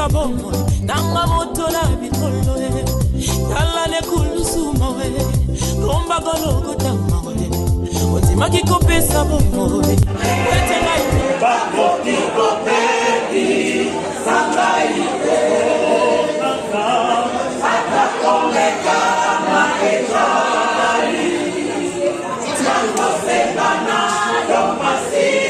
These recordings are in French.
bomo nanga moto na bitolo tala ne kulusuma we komba golo kotama we otima kikopesa bomo wetenga ite bako kikopedi sangaite sata komeka maekari tango sebana domasi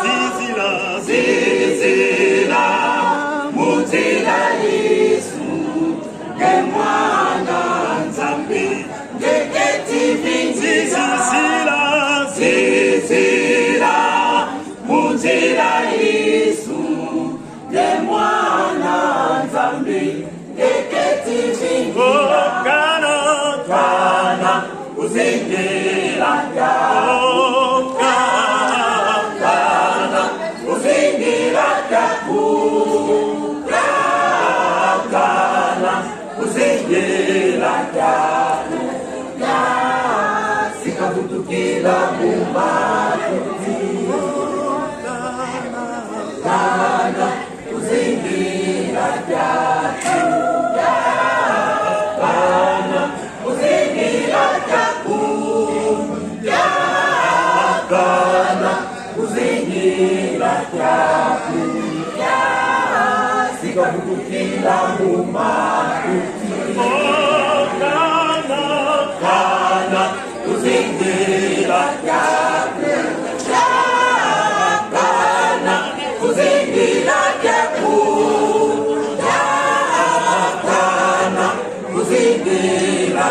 Zizila Yesu de mwana nzambi eketi vingira kana kana uzingira kana uzingira kana uzingira kana sikabutukila mumatuti kana uzingira kana uzingira kana uzingira sikabutukila mumatuti kana uzingira kana uzingira kana uzingira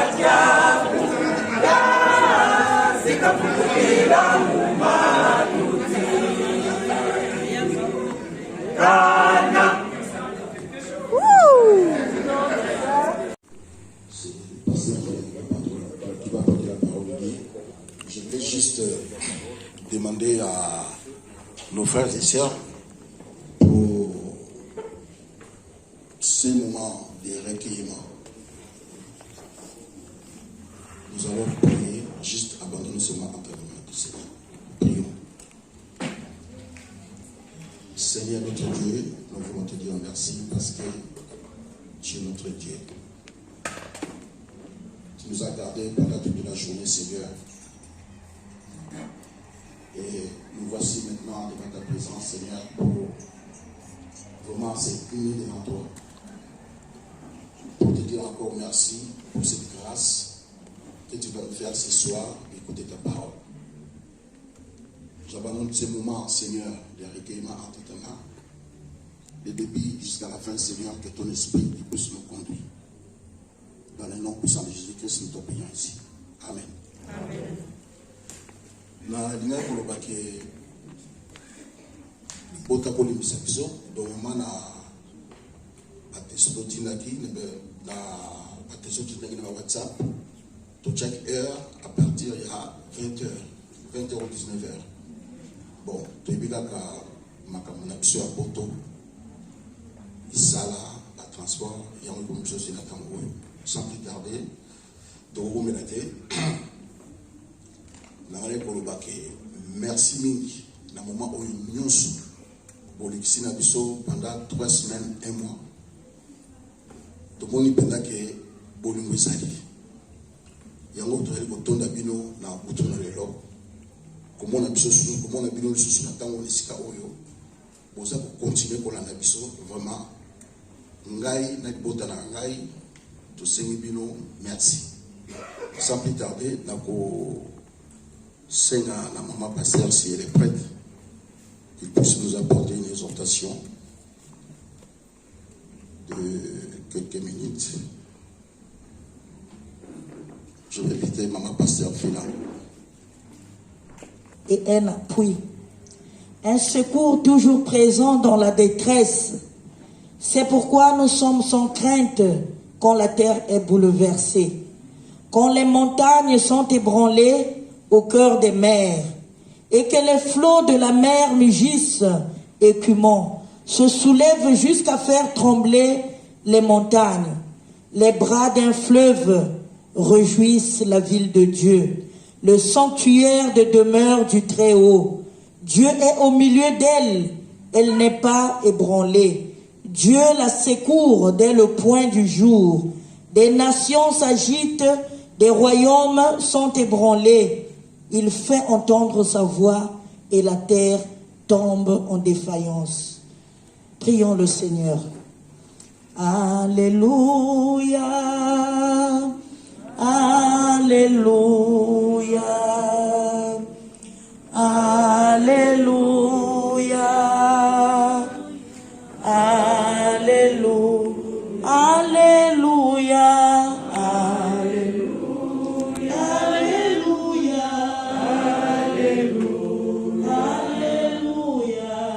sikabutukila mumatuti kana. Je voulais juste demander à nos frères et sœurs pour ces moments de recueillement. Nous allons prier, juste abandonner seulement entre les mains du Seigneur. Prions. Seigneur notre Dieu, nous voulons te dire merci parce que tu es notre Dieu. Tu nous as gardés pendant toute la journée, Seigneur. Et nous voici maintenant devant ta présence, Seigneur, pour vraiment s'incliner devant toi. Pour te dire encore merci pour cette grâce que tu vas nous faire ce soir, écouter ta parole. J'abandonne ce moment, Seigneur, de recueillement entre tes mains. Le début jusqu'à la fin, Seigneur, que ton esprit puisse nous conduire. Dans le nom puissant de Jésus-Christ, nous t'en prions ici. Amen. Amen. Na linga koloba ke bota kolimisa biso donc mana ateso tinaki na ateso tinaki na WhatsApp to chaque heure à partir de 20h ou 19h. Bon, to ebika ka makamuna biso ya poto isala la transport ya ngo biso sina tango sans plus tarder donc vous mettez merci mingi na moment où nous boliksi na biso pendant 3 semaines, 1 mois. Donc on y penda que bolingo ezali. Yango toyeli kotonda bino na butu na lelo. Komona biso susu, komona bino susu na tango lisika oyo. Boza ko continuer kolanda biso vraiment. Ngai na bota na ngai to sengi bino merci. Sans plus tarder na ko Seigneur, la maman pasteur, si elle est prête, qu'il puisse nous apporter une exhortation de quelques minutes. Je vais inviter maman pasteur Fila. Et un appui, un secours toujours présent dans la détresse. C'est pourquoi nous sommes sans crainte quand la terre est bouleversée, quand les montagnes sont ébranlées au cœur des mers, et que les flots de la mer mugissent, écumants, se soulèvent jusqu'à faire trembler les montagnes. Les bras d'un fleuve réjouissent la ville de Dieu, le sanctuaire de demeure du Très-Haut. Dieu est au milieu d'elle, elle n'est pas ébranlée. Dieu la secourt dès le point du jour. Des nations s'agitent, des royaumes sont ébranlés. Il fait entendre sa voix et la terre tombe en défaillance. Prions le Seigneur. Alléluia, Alléluia, Alléluia, Alléluia, Alléluia, Alléluia, Alléluia, Alléluia,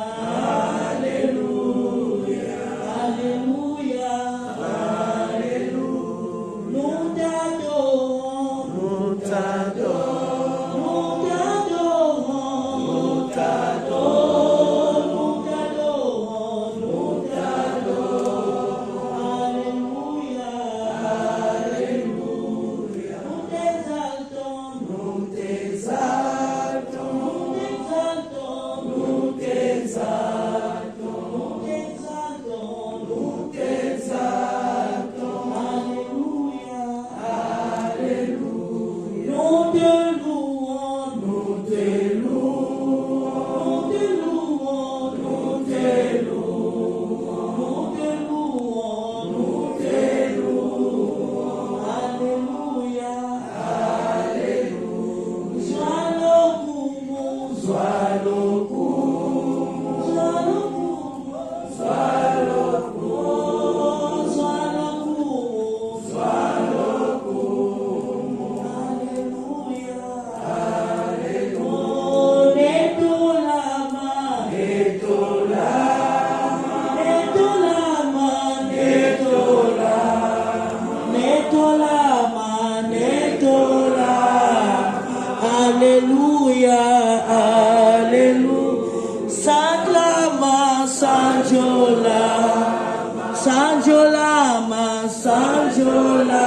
Sanjola, Sanjolama, Sanjolama.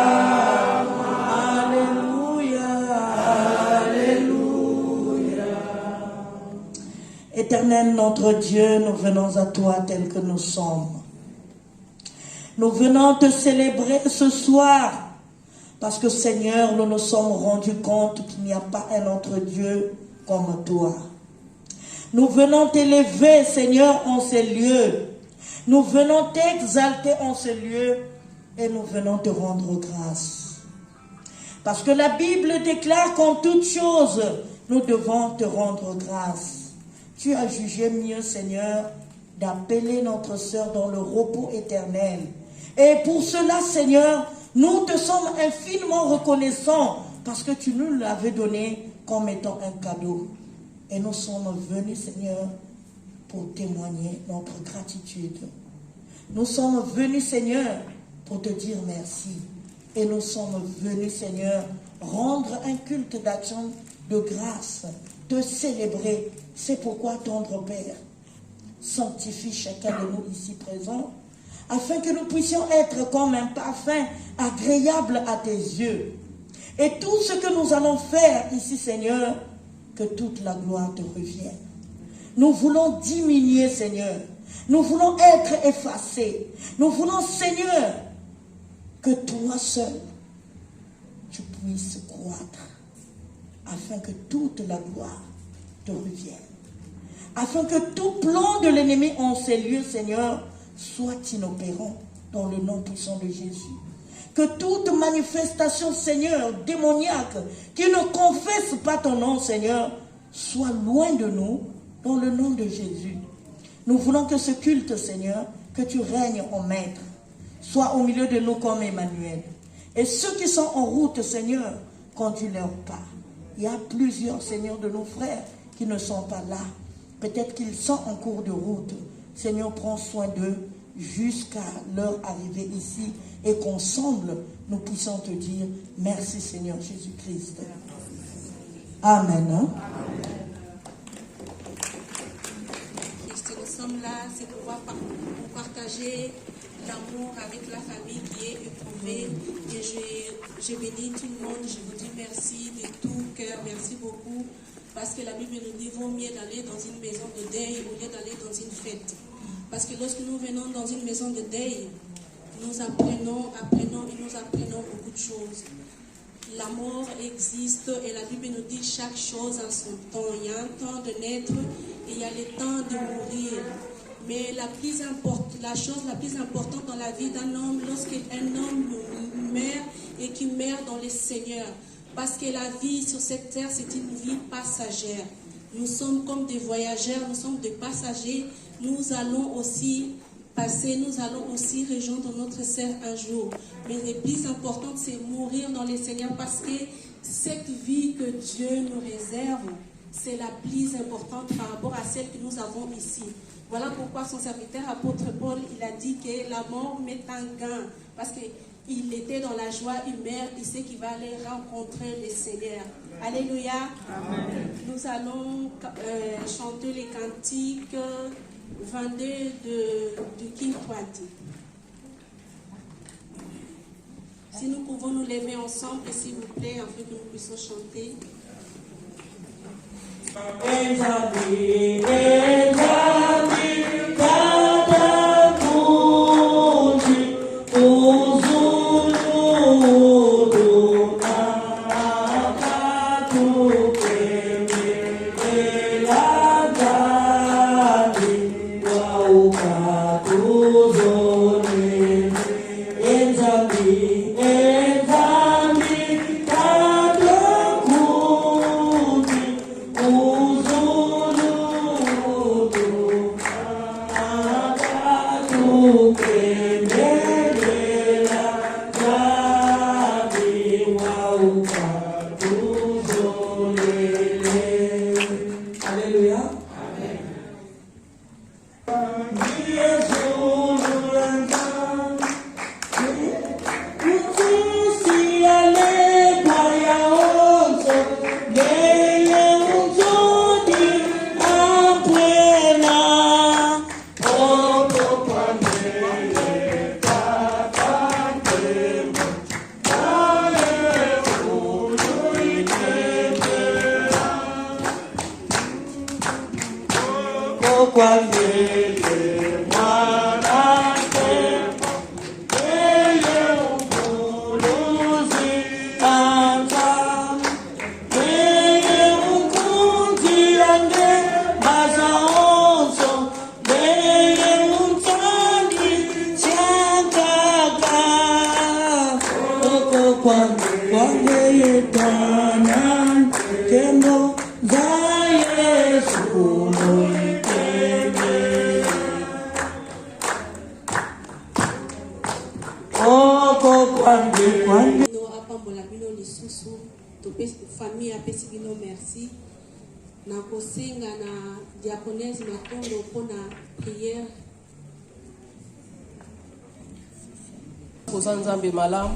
Alléluia, Alléluia. Éternel notre Dieu, nous venons à toi tel que nous sommes. Nous venons te célébrer ce soir parce que Seigneur, nous nous sommes rendus compte qu'il n'y a pas un autre Dieu comme toi. Nous venons t'élever, Seigneur, en ces lieux. Nous venons t'exalter en ces lieux et nous venons te rendre grâce. Parce que la Bible déclare qu'en toutes choses, nous devons te rendre grâce. Tu as jugé mieux, Seigneur, d'appeler notre sœur dans le repos éternel. Et pour cela, Seigneur, nous te sommes infiniment reconnaissants parce que tu nous l'avais donné comme étant un cadeau. Et nous sommes venus, Seigneur, pour témoigner notre gratitude. Nous sommes venus, Seigneur, pour te dire merci. Et nous sommes venus, Seigneur, rendre un culte d'action de grâce, te célébrer. C'est pourquoi, tendre Père, sanctifie chacun de nous ici présents, afin que nous puissions être comme un parfum agréable à tes yeux. Et tout ce que nous allons faire ici, Seigneur, que toute la gloire te revienne. Nous voulons diminuer, Seigneur. Nous voulons être effacés. Nous voulons, Seigneur, que toi seul, tu puisses croître, afin que toute la gloire te revienne. Afin que tout plan de l'ennemi en ces lieux, Seigneur, soit inopérant dans le nom puissant de Jésus. Que toute manifestation, Seigneur, démoniaque, qui ne confesse pas ton nom, Seigneur, soit loin de nous dans le nom de Jésus. Nous voulons que ce culte, Seigneur, que tu règnes en maître, soit au milieu de nous comme Emmanuel. Et ceux qui sont en route, Seigneur, conduis leur pas. Il y a plusieurs, Seigneur, de nos frères qui ne sont pas là. Peut-être qu'ils sont en cours de route. Seigneur, prends soin d'eux jusqu'à leur arrivée ici et qu'ensemble, nous puissions te dire merci, Seigneur Jésus-Christ. Amen. Si nous sommes là, c'est pour partager l'amour avec la famille qui est éprouvée. Et je bénis tout le monde. Je vous dis merci de tout cœur. Merci beaucoup. Parce que la Bible nous dit vaut mieux d'aller dans une maison de deuil au lieu d'aller dans une fête. Parce que lorsque nous venons dans une maison de deuil, nous apprenons beaucoup de choses. La mort existe et la Bible nous dit chaque chose en son temps. Il y a un temps de naître et il y a le temps de mourir. Mais la chose la plus importante dans la vie d'un homme, lorsqu'un homme meurt et qu'il meurt dans le Seigneur, parce que la vie sur cette terre, c'est une vie passagère. Nous sommes comme des voyageurs, nous sommes des passagers. Nous allons aussi passer, nous allons aussi rejoindre notre sœur un jour. Mais le plus important, c'est mourir dans le Seigneur parce que cette vie que Dieu nous réserve, c'est la plus importante par rapport à celle que nous avons ici. Voilà pourquoi son serviteur, apôtre Paul, il a dit que la mort met un gain. Parce qu'il était dans la joie, il meurt, il sait qu'il va aller rencontrer le Seigneur. Alléluia. Amen. Nous allons chanter les cantiques 22 de King Twati. Si nous pouvons nous lever ensemble, s'il vous plaît, afin que nous puissions chanter. famille apesi bino merci na kosenga na diaconesse Matondo pour na prière. Poza nzambe malamu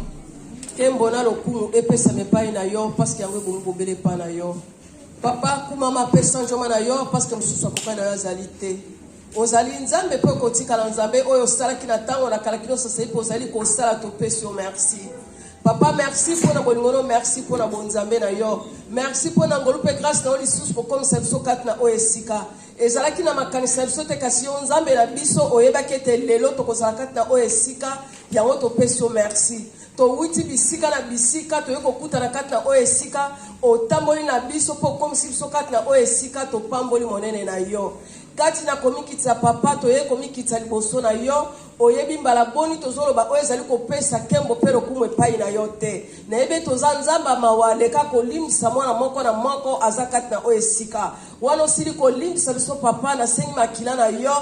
kembona lokumu epesa mepai na yo parce que yango bomu bobele pa na yo papa kuma ma pesa njoma na yo parce que mususu akoka na yo azali te ozali nzambe pe kotikala nzambe oyo osalaki na ntango na kala kino sasai po ozali kosala topesi yo merci. Papa, merci pour notre bonheur, merci pour notre bonzambe na yo. Merci pour notre groupe grâce na oli sous pour comme ça so kat na OSika. Ezalaki na makanisa biso te kasi yo nzambe na biso oyeba kete lelo to kozala kat na OSika yango to pesio merci. To witi bisika na bisika to yeko kuta na kat na OSika otamboli na biso pour comme si biso kat na OSika to pamboli monene na yo. Kati na komikitsa papa to ye komikitsa liboso na yo oyebi mbala boni tozoloba oyo ezali kopesa kembo pero kumwe pai na yo te na ebe toza nzamba mawale ka kolimisa mwana moko na moko azakati na OSika wano sili kolimisa biso papa na sengi makila na yo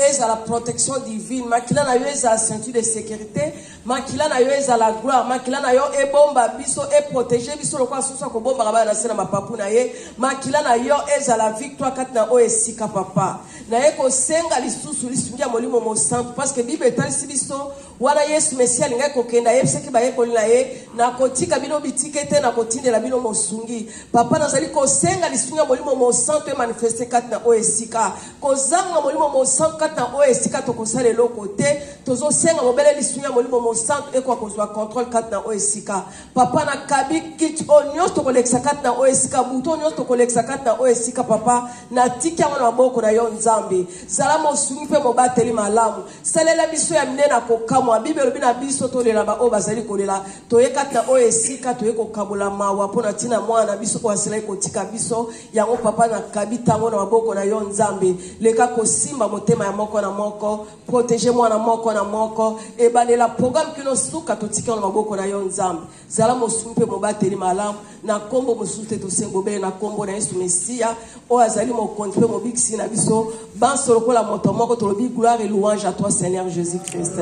eza la protection divine makila na yo eza la ceinture de sécurité makila na yo eza la gloire makila na yo ebomba biso e protéger biso lokwa susa ko bomba bana na sena mapapu na ye makila na yo eza la victoire kati na OSika papa na eko senga lisusu lisungia molimo mo santo parce que bible etalisi biso wana yesu mesia alingai kokenda yebisaki bayekoli na ye na kotika bino bitike te na kotindela bino mosungi papa nazali kosenga lisungia molimo mo santo emanifeste kati na OSika kozanga molimo mo santo kati na OSika tokosala eloko te tozosenga mobele lisungia molimo mo santo ekwa kozwa contrôle kati na OSika papa na kabi kiti o nyonso tokolekisa kati na OSika buto o nyonso tokolekisa kati na OSika papa na tiki yango na maboko na yo nzambe zala mosungi mpe mobateli malamu salela biso ya minene na kokamwa bible lobi na biso tolela ba o bazali kolela toyekati na OSika toyeko kabola mawa mpona ntina mwana biso ko asilai kotika biso yango papa na kabi tango na maboko na yo nzambe leka kosimba motema ya moko na moko protéger mwana moko na moko ebalela programme kino suka totika na maboko na yo nzambe zala mosungi mpe mobateli malamu na kombo mosusu te tosengo bele na kombo na Yesu Mesia o azali mokonzi mpe mobikisi na biso banso lokola moto moko tolobi gloire et louange à toi Seigneur Jésus-Christ.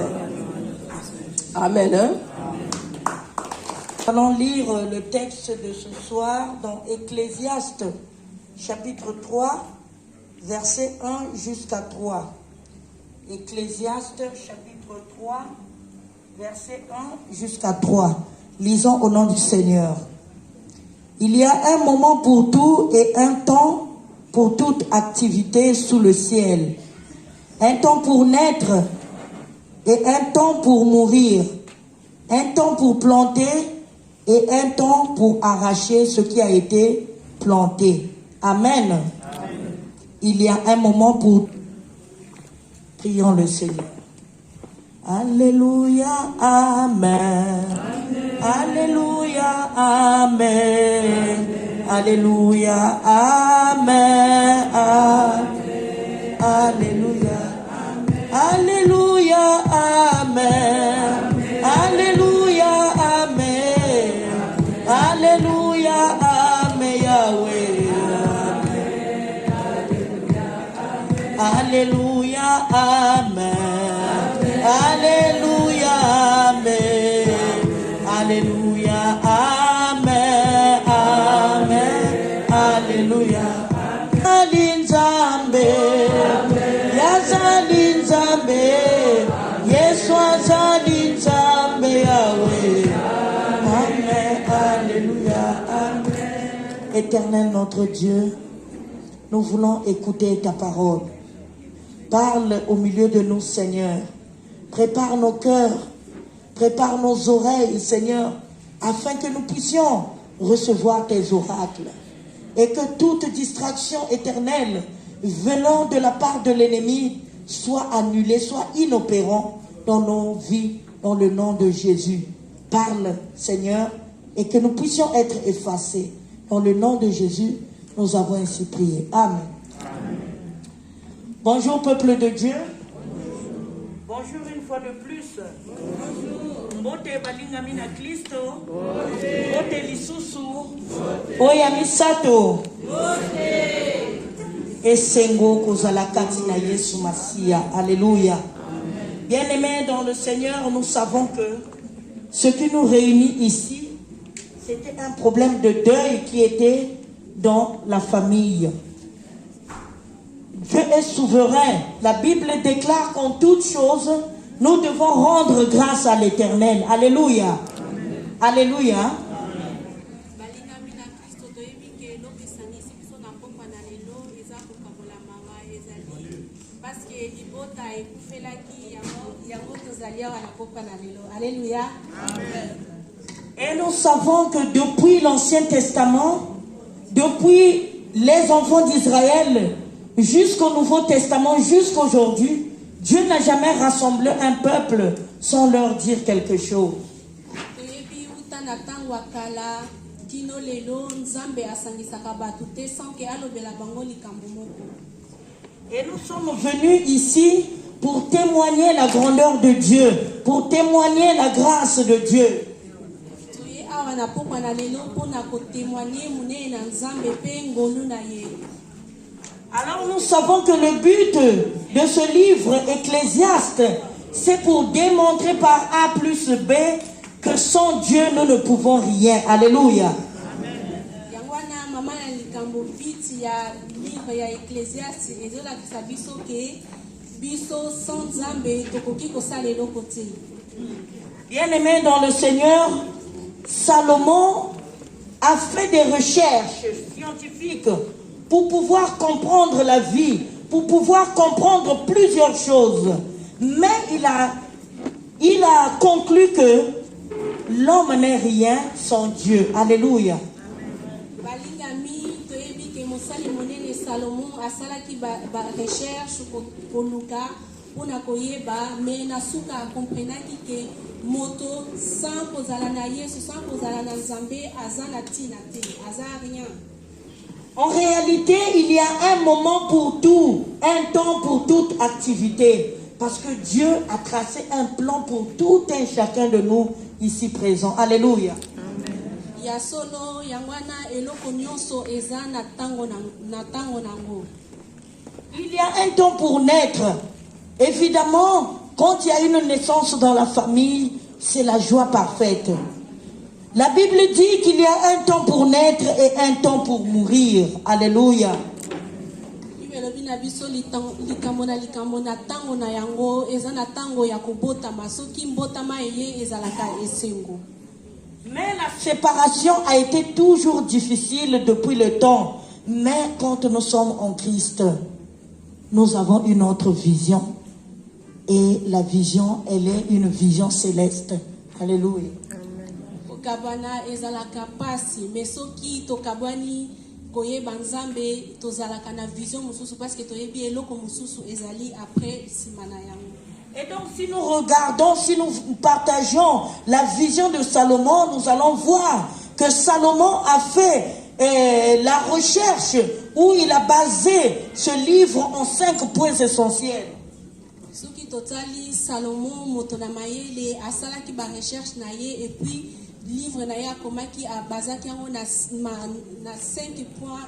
Amen. Hein? Allons lire le texte de ce soir dans Ecclésiaste chapitre 3 verset 1 jusqu'à 3. Ecclésiaste chapitre 3 verset 1 jusqu'à 3. Lisons au nom du Seigneur. Il y a un moment pour tout et un temps pour toute activité sous le ciel. Un temps pour naître et un temps pour mourir. Un temps pour planter et un temps pour arracher ce qui a été planté. Amen. Amen. Il y a un moment pour... Prions le Seigneur. Alléluia, Amen. Alléluia, Amen. Alléluia, Amen. Alléluia. Alléluia, Amen. Alléluia, Amen. Alléluia, Amen, Yahweh. Alléluia, Amen. Alléluia, Amen. Alléluia, Amen. Amen. Alléluia. Alinzambe. Yazalinzambe. Yeswa zalinzambe Yahweh. Amen. Alléluia. Amen. Éternel notre Dieu, nous voulons écouter ta parole. Parle au milieu de nous, Seigneur. Prépare nos cœurs, prépare nos oreilles, Seigneur, afin que nous puissions recevoir tes oracles. Et que toute distraction éternelle venant de la part de l'ennemi soit annulé, soit inopérant dans nos vies, dans le nom de Jésus. Parle, Seigneur, et que nous puissions être effacés. Dans le nom de Jésus, nous avons ainsi prié. Amen. Amen. Bonjour, peuple de Dieu. Bonjour une fois de plus. Bonjour. Mbote balingami na Kristo. Mbote lisusu. Oya misato. Esengo kozala kati na Yesu Masia. Alléluia. Bien-aimés dans le Seigneur, nous savons que ce qui nous réunit ici, c'était un problème de deuil qui était dans la famille. Dieu est souverain. La Bible déclare qu'en toutes choses, nous devons rendre grâce à l'Éternel. Alléluia. Amen. Alléluia. Alléluia. Et nous savons que depuis l'Ancien Testament, depuis les enfants d'Israël, jusqu'au Nouveau Testament, jusqu'aujourd'hui, Dieu n'a jamais rassemblé un peuple sans leur dire quelque chose. Et nous sommes venus ici pour témoigner la grandeur de Dieu, pour témoigner la grâce de Dieu. Alors nous savons que le but de ce livre Ecclésiaste, c'est pour démontrer par A plus B que sans Dieu nous ne pouvons rien. Alléluia. Bien-aimés dans le Seigneur, Salomon a fait des recherches scientifiques pour pouvoir comprendre la vie, pour pouvoir comprendre plusieurs choses. Mais il a conclu que l'homme n'est rien sans Dieu. Alléluia. En réalité, il y a un moment pour tout, un temps pour toute activité. Parce que Dieu a tracé un plan pour tout un chacun de nous ici présents. Alléluia. Il y a un temps pour naître. Évidemment, quand il y a une naissance dans la famille, c'est la joie parfaite. La Bible dit qu'il y a un temps pour naître et un temps pour mourir. Alléluia. Mais la séparation a été toujours difficile depuis le temps. Mais quand nous sommes en Christ, nous avons une autre vision. Et la vision, elle est une vision céleste. Alléluia. Et donc si nous regardons, si nous partageons la vision de Salomon, nous allons voir que Salomon a fait la recherche où il a basé ce livre en 5 points essentiels. Salomon motonamayele asalaki ba recherche na ye et puis livre na ya komaki a bazaki na 5 points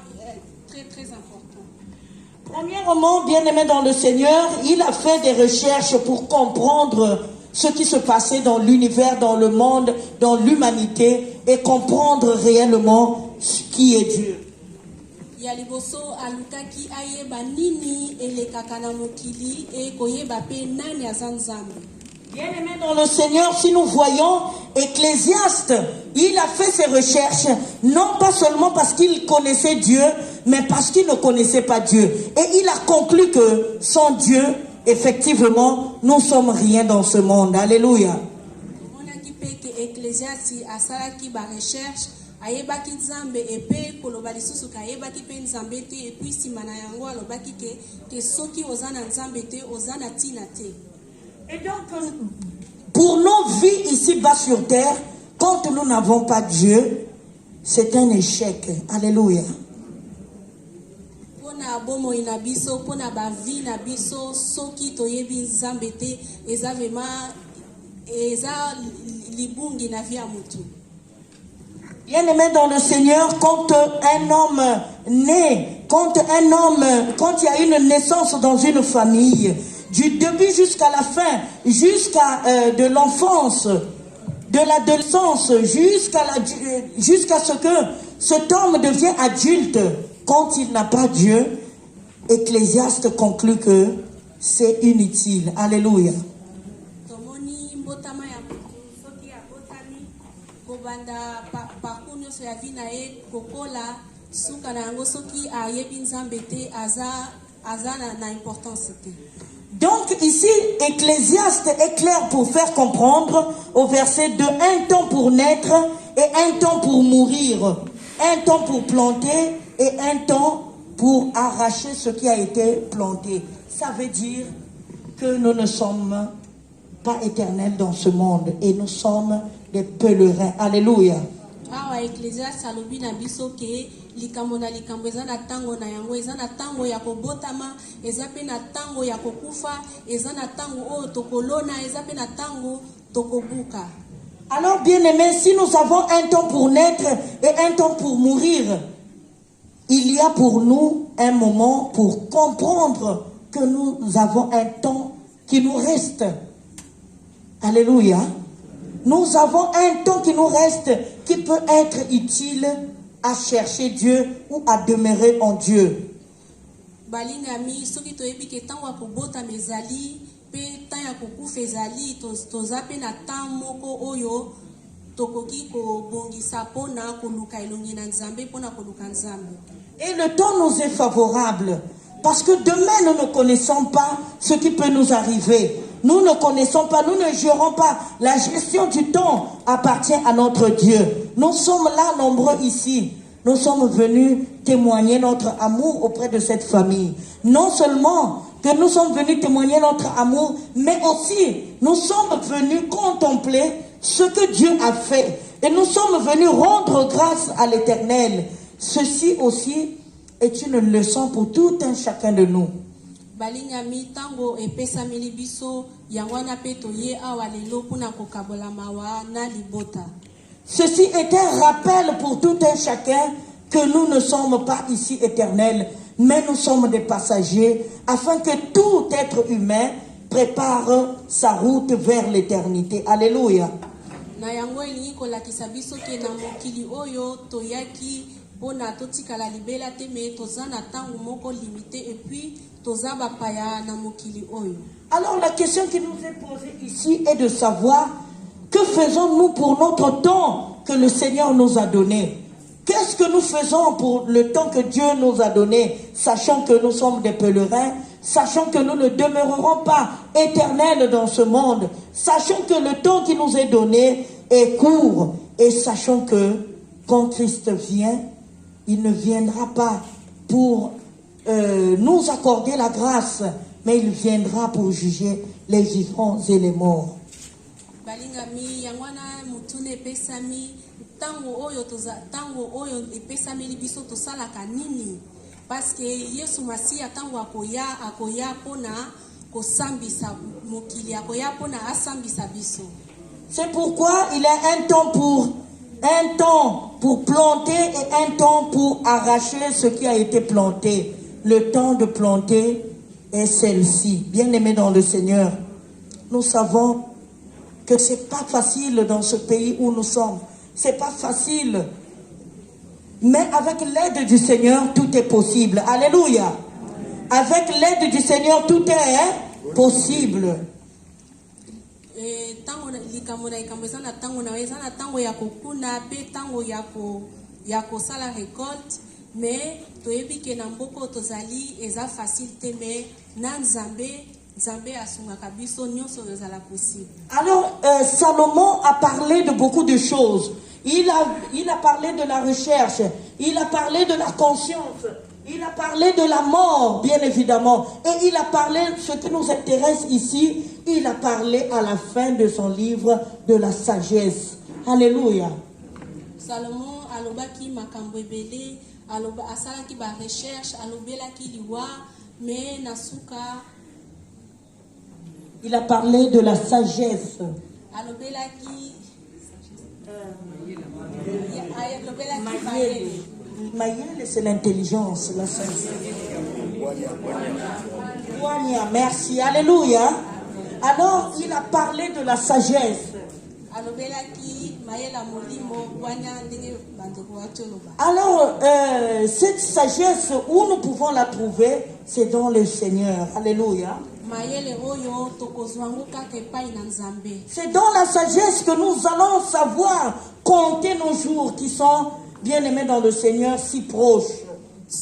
très importants. Premièrement, bien-aimé dans le Seigneur, il a fait des recherches pour comprendre ce qui se passait dans l'univers, dans le monde, dans l'humanité et comprendre réellement ce qui est Dieu. Yaliboso alukaki ayeba nini elekaka na mokili e koyeba pe nani azanzambe. Bien-aimé dans le Seigneur, si nous voyons Ecclésiaste, il a fait ses recherches, non pas seulement parce qu'il connaissait Dieu, mais parce qu'il ne connaissait pas Dieu. Et il a conclu que sans Dieu, effectivement, nous sommes rien dans ce monde. Alléluia. On a dit que Ecclésiaste asalaki ba recherche ayebaki nzambe epe koloba lisusu ka ayebaki mpe nzambe te epuis nsima na yango alobaki ke soki oza na nzambe te oza na ntina te. Et donc, pour nos vies ici-bas sur terre, quand nous n'avons pas Dieu, c'est un échec. Alléluia. Pona bomoi na biso, pona bavi na biso, soki toyebi nzambe te, eza vraiment eza libungi na via mutu. Bien-aimé dans le Seigneur, quand un homme naît, quand il y a une naissance dans une famille, du début jusqu'à la fin, jusqu'à de l'enfance, de l'adolescence, jusqu'à ce que cet homme devient adulte, quand il n'a pas Dieu, Ecclésiaste conclut que c'est inutile. Alléluia. Donc ici, Ecclésiaste est clair pour faire comprendre au verset 2, un temps pour naître et un temps pour mourir, un temps pour planter et un temps pour arracher ce qui a été planté. Ça veut dire que nous ne sommes pas éternels dans ce monde et nous sommes des pèlerins. Alléluia. Awa Ecclésiaste alobi na biso ke likambo na likambo eza na tango na yango, eza na tango ya kobotama, eza pe na tango ya kokufa, eza na tango oyo tokolona, eza pe na tango tokobuka. Alors bien aimés, si nous avons un temps pour naître et un temps pour mourir, il y a pour nous un moment pour comprendre que nous avons un temps qui nous reste. Alléluia. Nous avons un temps qui nous reste, qui peut être utile à chercher Dieu ou à demeurer en Dieu. Balingami soki toyebi ke tango akobota mezali pe tanya kokufa ezali toza pe na temps moko oyo tokoki kobongisa pona koluka elongi na nzambe pona koluka nzambe. Et le temps nous est favorable parce que demain nous ne connaissons pas ce qui peut nous arriver. Nous ne connaissons pas, nous ne gérons pas. La gestion du temps appartient à notre Dieu. Nous sommes là nombreux ici. Nous sommes venus témoigner notre amour auprès de cette famille. Non seulement que nous sommes venus témoigner notre amour, mais aussi nous sommes venus contempler ce que Dieu a fait. Et nous sommes venus rendre grâce à l'Éternel. Ceci aussi est une leçon pour tout un chacun de nous. Balingami tango epesa milibiso yangwana peto ye awalelo puna kokabola mawa na libota. Ceci est un rappel pour tout un chacun que nous ne sommes pas ici éternels, mais nous sommes des passagers, afin que tout être humain prépare sa route vers l'éternité. Alléluia. Na yango elingi kolakisa biso ke na mokili oyo toyaki pona totikala libela te me toza na tango moko limité et puis toza bapaya na mokili oyo. Alors la question qui nous est posée ici est de savoir que faisons-nous pour notre temps que le Seigneur nous a donné. Qu'est-ce que nous faisons pour le temps que Dieu nous a donné, sachant que nous sommes des pèlerins, sachant que nous ne demeurerons pas éternels dans ce monde, sachant que le temps qui nous est donné est court, et sachant que quand Christ vient, il ne viendra pas pour nous accorder la grâce, mais il viendra pour juger les vivants et les morts. Balingami yangwana mutune pesami tango oyo epesami libiso tosalaka nini parce que Yesu Masiya tango akoya pona kosambisa mokili akoya pona asambisa biso. C'est pourquoi il y a un temps pour planter et un temps pour arracher ce qui a été planté. Le temps de planter est celle-ci. Bien-aimés dans le Seigneur, nous savons que c'est pas facile dans ce pays où nous sommes. C'est pas facile. Mais avec l'aide du Seigneur, tout est possible. Alléluia. Avec l'aide du Seigneur, tout est possible. Tango likambo na ikambo eza na tango ya kokuna pe tango ya kosala récolte mais toyebi ke na mboko tozali eza facile te mais na nzambe asungaka biso nyonso ezala possible. Alors Salomon a parlé de beaucoup de choses. Il a parlé de la recherche. Il a parlé de la conscience. Il a parlé de la mort, bien évidemment. Et il a parlé, ce qui nous intéresse ici, il a parlé à la fin de son livre de la sagesse. Alléluia. Salomon alobaki makambo ebele, asalaki ba recherche, alobelaki liwa, mais nasuka. Il a parlé de la sagesse. Alobelaki Mayele, c'est l'intelligence, la sagesse. Merci, alléluia. Alors, il a parlé de la sagesse. Alors, cette sagesse, où nous pouvons la trouver, c'est dans le Seigneur. Alléluia. C'est dans la sagesse que nous allons savoir compter nos jours qui sont bien aimés dans le Seigneur, si proches. Et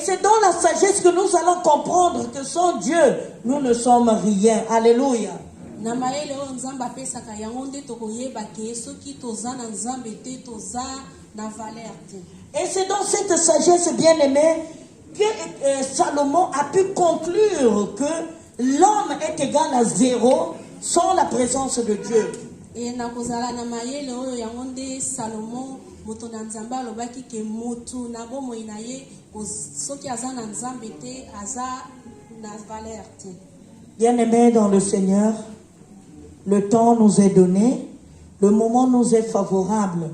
c'est dans la sagesse que nous allons comprendre que sans Dieu, nous ne sommes rien. Alléluia. Et c'est dans cette sagesse bien-aimée que Salomon a pu conclure que l'homme est égal à zéro sans la présence de Dieu. Et bien-aimés dans le Seigneur, le temps nous est donné, le moment nous est favorable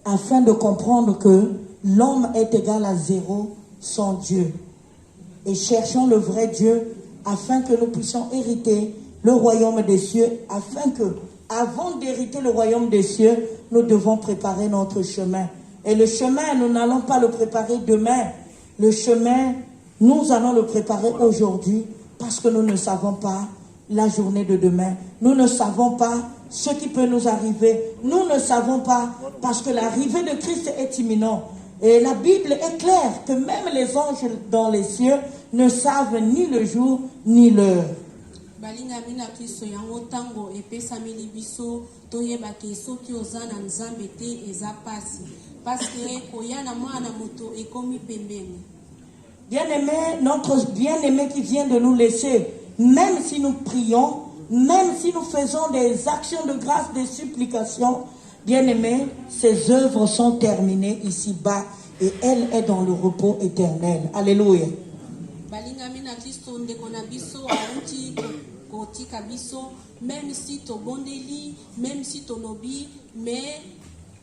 afin de comprendre que l'homme est égal à zéro sans Dieu. Et cherchons le vrai Dieu afin que nous puissions hériter le royaume des cieux, afin que, avant d'hériter le royaume des cieux, nous devons préparer notre chemin. Et le chemin, nous n'allons pas le préparer demain. Le chemin, nous allons le préparer aujourd'hui parce que nous ne savons pas la journée de demain. Nous ne savons pas ce qui peut nous arriver. Nous ne savons pas parce que l'arrivée de Christ est imminente. Et la Bible est claire que même les anges dans les cieux ne savent ni le jour ni l'heure. Bien-aimé, notre bien-aimé qui vient de nous laisser, même si nous prions, même si nous faisons des actions de grâce, des supplications, bien-aimé, ses œuvres sont terminées ici-bas et elle est dans le repos éternel. Alléluia. Même si to bondeli, même si to lobi, mais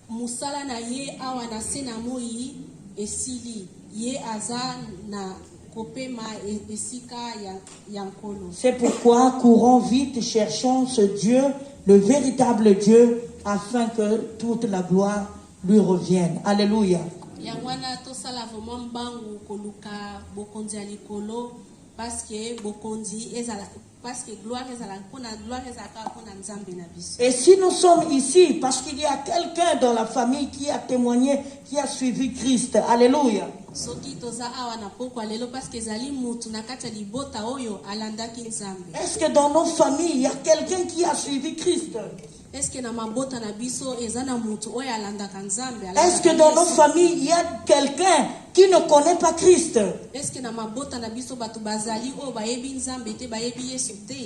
musala na ye awana sena moi esili ye aza na kopema esika yankolo. C'est pourquoi courons vite, cherchons ce Dieu, le véritable Dieu, afin que toute la gloire lui revienne. Alléluia. Yangwana to sala vraiment bangu koluka bokondi alikolo parce que bokondi ezala. Parce que gloire est à la gloire est à la. Et si nous sommes ici, parce qu'il y a quelqu'un dans la famille qui a témoigné, qui a suivi Christ, alléluia. Est-ce que dans nos familles, il y a quelqu'un qui a suivi Christ? Est-ce que dans nos familles, il y a quelqu'un qui ne connaît pas Christ?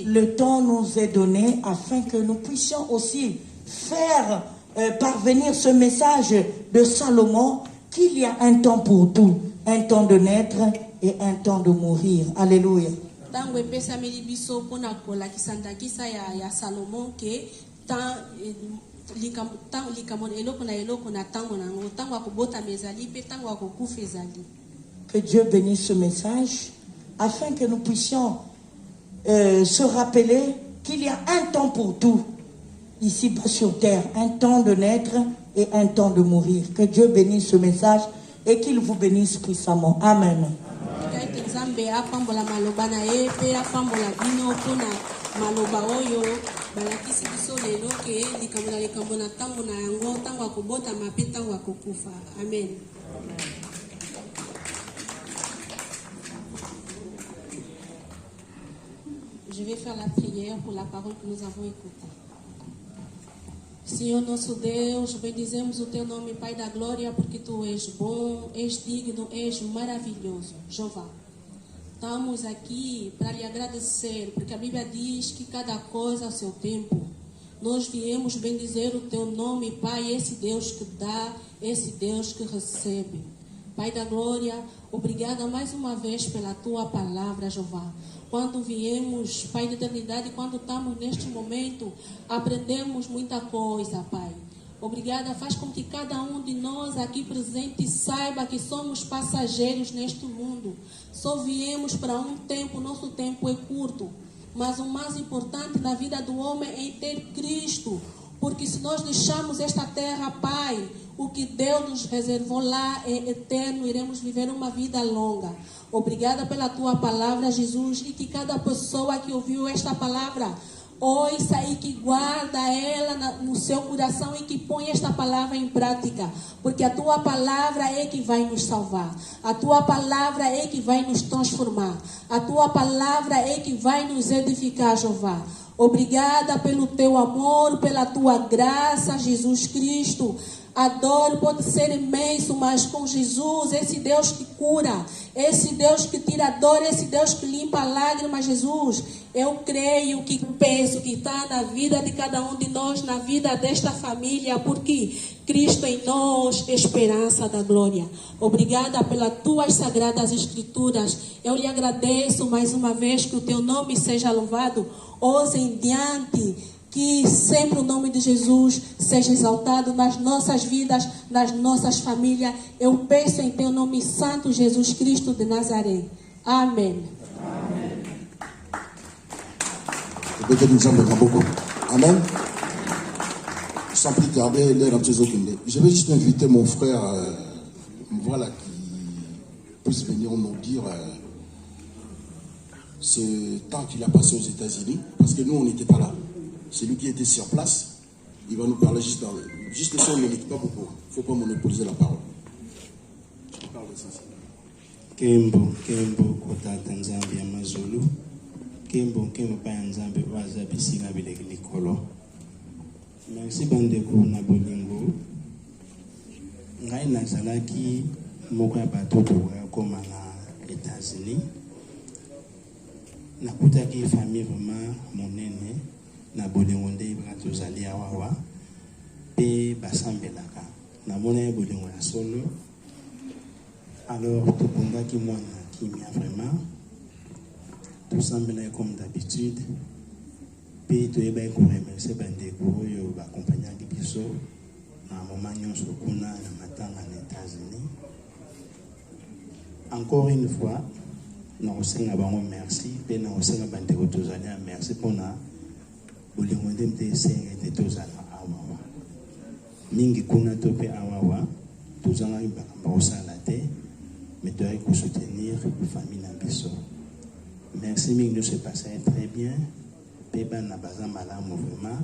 Le temps nous est donné afin que nous puissions aussi faire parvenir ce message de Salomon qu'il y a un temps pour tout, un temps de naître et un temps de mourir. Alléluia. Que Dieu bénisse ce message afin que nous puissions se rappeler qu'il y a un temps pour tout ici sur terre, un temps de naître et un temps de mourir. Que Dieu bénisse ce message et qu'il vous bénisse puissamment. Amen. Amen. Je vais faire la prière por la parole que nous avons écoutée. Senhor nosso Deus, bendizemos o Teu nome, Pai da Glória, porque Tu és bom, és digno, és maravilhoso. Jeová, estamos aqui para lhe agradecer, porque a Bíblia diz que cada coisa ao seu tempo. Nós viemos bendizer o Teu nome, Pai, esse Deus que dá, esse Deus que recebe. Pai da Glória, obrigada mais uma vez pela Tua palavra, Jeová. Quando viemos, Pai da eternidade, quando estamos neste momento, aprendemos muita coisa, Pai. Obrigada, faz com que cada um de nós aqui presente saiba que somos passageiros neste mundo. Só viemos para um tempo, nosso tempo é curto. Mas o mais importante na vida do homem é ter Cristo. Porque se nós deixarmos esta terra, Pai, o que Deus nos reservou lá é eterno, iremos viver uma vida longa. Obrigada pela Tua palavra, Jesus, e que cada pessoa que ouviu esta palavra ouça e que guarda ela no seu coração e que põe esta palavra em prática, porque a Tua palavra é que vai nos salvar, a Tua palavra é que vai nos transformar, a Tua palavra é que vai nos edificar, Jeová. Obrigada pelo Teu amor, pela Tua graça, Jesus Cristo. A dor pode ser imenso, mas com Jesus, esse Deus que cura, esse Deus que tira a dor, esse Deus que limpa a lágrima, Jesus, eu creio que penso que está na vida de cada um de nós, na vida desta família, porque Cristo em nós, esperança da glória. Obrigada pelas Tuas sagradas escrituras. Eu lhe agradeço mais uma vez, que o Teu nome seja louvado. Hoje em diante, que sempre o nome de Jesus seja exaltado nas nossas vidas, nas nossas famílias. Eu peço em Teu nome santo, Jesus Cristo de Nazaré. Amém. Amen. Sans plus tarder, je vais juste inviter mon frère, voilà, qui puisse venir nous dire ce temps qu'il a passé aux États-Unis, parce que nous, on n'était pas là. C'est lui qui était sur place. Il va nous parler juste 5 minutes, pas beaucoup. Il ne faut pas monopoliser la parole. Je parle de ça. Kembo kotata nzambe ya mazulu. Kembo pa ya nzambe waza bisinga bileki likolo. Merci bandeko na bolingo. Ngai nazalaki moko ya bato tokoya koma na États-Unis. Nakutaki famille vraiment monene. Na bolingo nde tozali awa pe basambelaka na mona bolingo ya solo. Alors tokundaki mwana kimia vraiment tosambelaki comme d'habitude pe toyebaki koremercie bandeko oyo bakompagnaki biso na moma nyonso kuna na matanga na États-Unis. Encore une fois nakosenga bango merci pe nakosenga bandeko tozali ya merci mpona bolingo nde mte esengete tozala awawa mingi kuna to mpe awawa tozangaki bakambo kosala te mais toyaki kosoutenir famille na biso. Merci mingi nyonso epasai très bien mpe bana baza malamu vraiment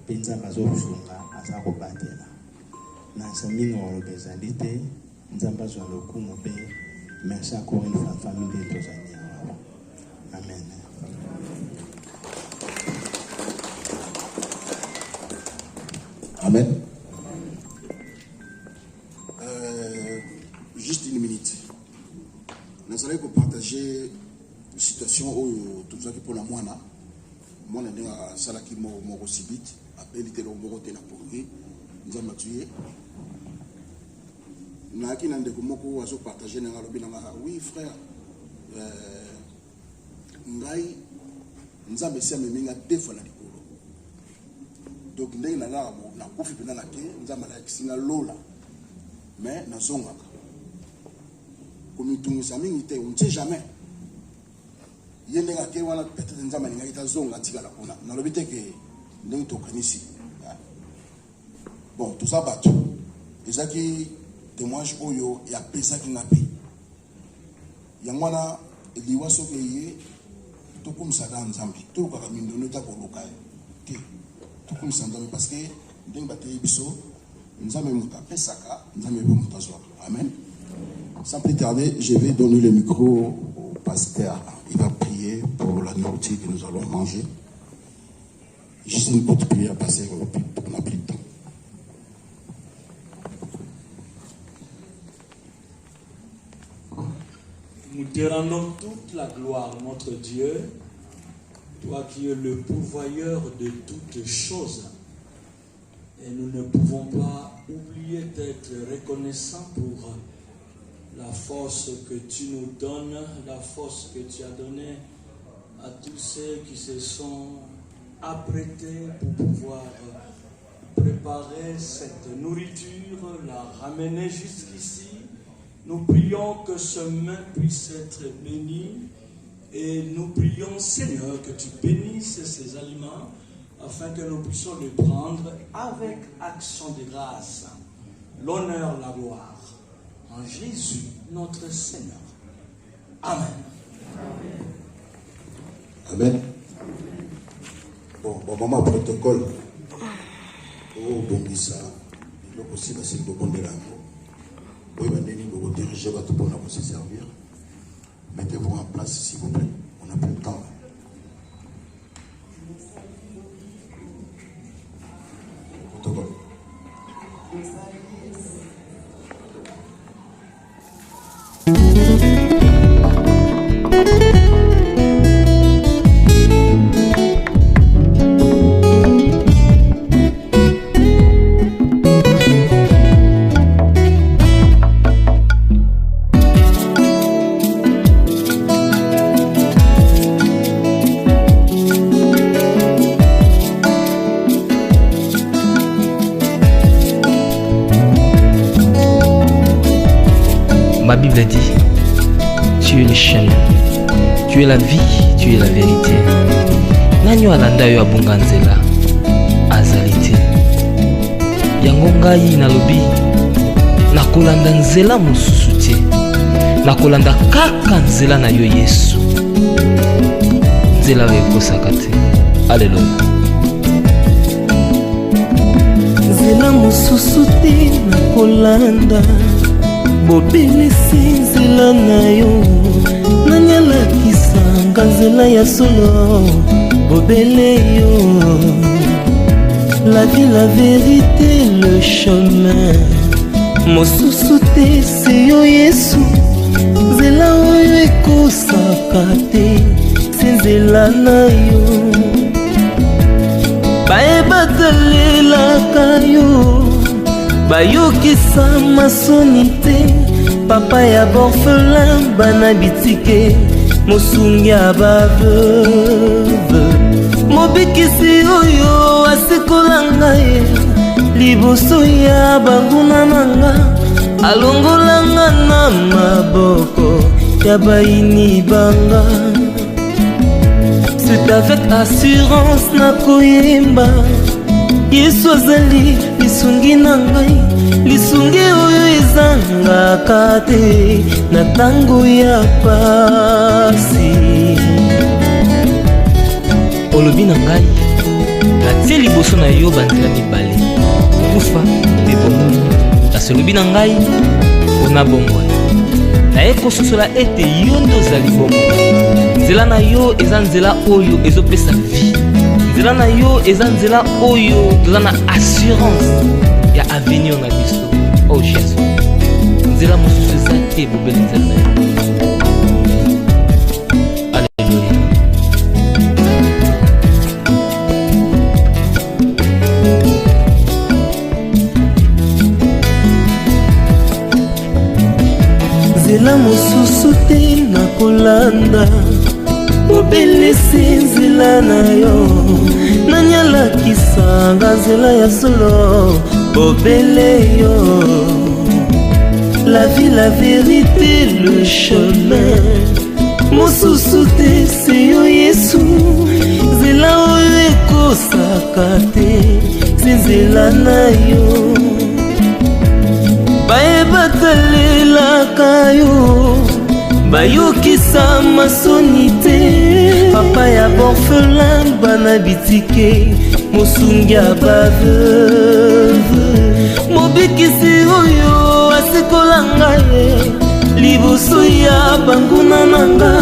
mpe nzambe azosunga aza kobatela na nsa mingi oloba ezali te nzambe azwa lokumu mpe merci encore une fois famille nde tozali awawa. Amen. Amen. Juste une minute. Nous allons partager une situation où tout ça pour la moana. Moi, on a salaki moro sibit, appelé le moro tena pourri. Nous avons tué. Na qui n'a de comment on partager na lobi na oui frère. Ngai nzambe sia meminga defo na likolo. Donc ndenge na na kofi pena na ke nzambe la kisinga lola. Mais na zongaka. Comme tout ça mingi te on ne sait jamais. Yende nga ke wana peut-être nzambe nga ita zonga tikala kuna. Na lobi te ke ndenge to kanisi. Bon, tout ça bateau. Ezaki témoignage oyo ya pesa ki ngapi. Yangwana liwa soke ye to comme ça dans nzambe. To ka mindono ta ko lokaye. Te. To comme ça nzambe parce que ndenge bateye biso nzambe muta pesaka, nzambe be muta zo. Amen. Sans plus tarder, je vais donner le micro au pasteur. Il va prier pour la nourriture que nous allons manger. Juste une petite prière à passer, on n'a plus de temps. Nous te rendons toute la gloire, notre Dieu, toi qui es le pourvoyeur de toutes choses. Et nous ne pouvons pas oublier d'être reconnaissants pour la force que tu nous donnes, la force que tu as donnée à tous ceux qui se sont apprêtés pour pouvoir préparer cette nourriture, la ramener jusqu'ici. Nous prions que ce main puisse être béni et nous prions, Seigneur, que tu bénisses ces aliments afin que nous puissions les prendre avec action de grâce. L'honneur, la gloire. En Jésus, notre Seigneur. Amen. Amen. Bon, maman, protocole. Oh, bon, ça. Il est aussi c'est le bon de l'amour. Oui, mais nous diriger votre bon pour se servir. Mettez-vous en place, s'il vous plaît. On n'a plus de temps. Protocole. Ma Bible dit, tu es le chemin, tu es la vie, tu es la vérité. Nanyo alanda yo abunga nzela azalite. Yango ngai nalobi nakolanda nzela mosusu te. Nakolanda kaka nzela na yo Yesu. Nzela oyo ekosaka te. Alleluya. Nzela mosusu te nakolanda. Bobelisi nzela na yo nani alakisanga nzela ya solo bobele yo. La vie, la vérité, le chemin mosusu te se yo Yesu. Nzela oyo ekosaka te se nzela na yo. Bayebatalelaka yo bayokisa masoni te. Papa ya borphelin bana bitike mosungi ya baveuve. Mobikisi oyo asikola ngai liboso ya banguna nanga. Alongolanga na maboko ya baini banga. C'est avec assurance nakoyemba Yesu azali lisungi na ngai. Lisungi oyo ezangaka te na tango ya pasi. Olobi na ngai natie liboso na yo banzela mibale, kufa mpe bomoi. Kasi olobi na ngai mpona bomoi naye kososola ete yo nde ozali bomoi. Nzela na yo eza nzela oyo ezopesa vie. Nzela na yo eza nzela oyo toza na assurance ya avenir na biso. Oh Jésus, nzela mosusu eza te bobeli nzela na yo. Alleluya. Nzela mosusu te nakolanda. Bobelisi nzela na yo nani alakisanga nzela ya solo bobele yo. La vie, la vérité, le chemin mosusu te se yo Yesu. Nzela oyo ekosaka te se nzela na yo. Bayebatalelaka yo bayokisa masoni te. Papa ya borphelin bana bitike mosungi ya baveuve. Mobikisi oyo asikola ngai liboso ya banguna nanga.